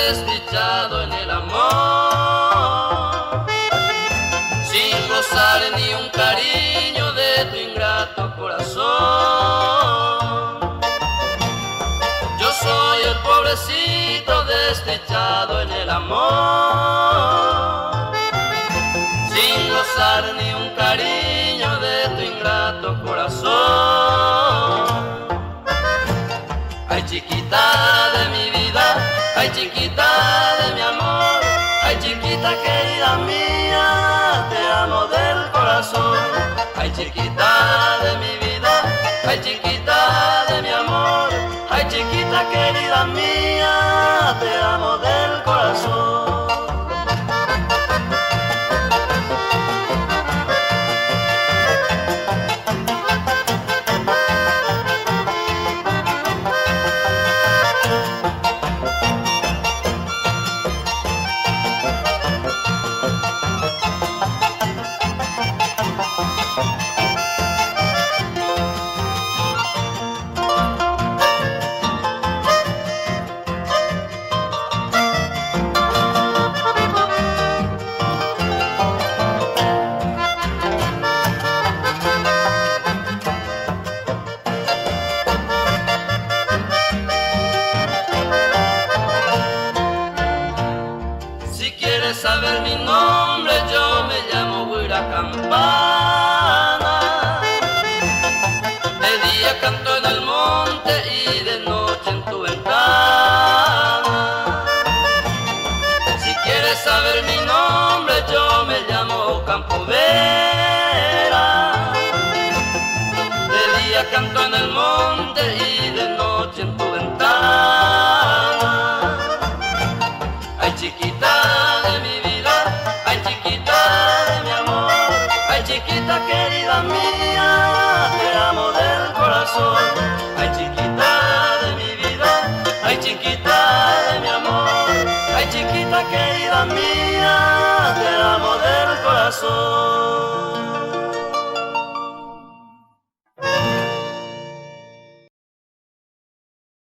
desdichado en el amor, sin gozar ni un cariño de tu ingrato corazón. Yo soy el pobrecito desdichado en el amor, sin gozar ni un cariño de tu ingrato corazón. Ay, chiquita de mi vida, ay, chiquita de mi amor, ay, chiquita querida mía, te amo del corazón. Ay, chiquita de mi vida, ay, chiquita de mi amor, ay, chiquita querida mía, te amo del corazón. Saber mi nombre, yo me llamo Guira Campana. De día canto en el monte y de noche en tu ventana. Si quieres saber mi nombre, yo me llamo Campovera. De día canto en el monte y de noche en tu ventana. Ay, chiquita de mi vida, ay, chiquita de mi amor, ay, chiquita querida mía, te amo del corazón. Ay, chiquita de mi vida, ay, chiquita de mi amor, ay, chiquita querida mía, te amo del corazón.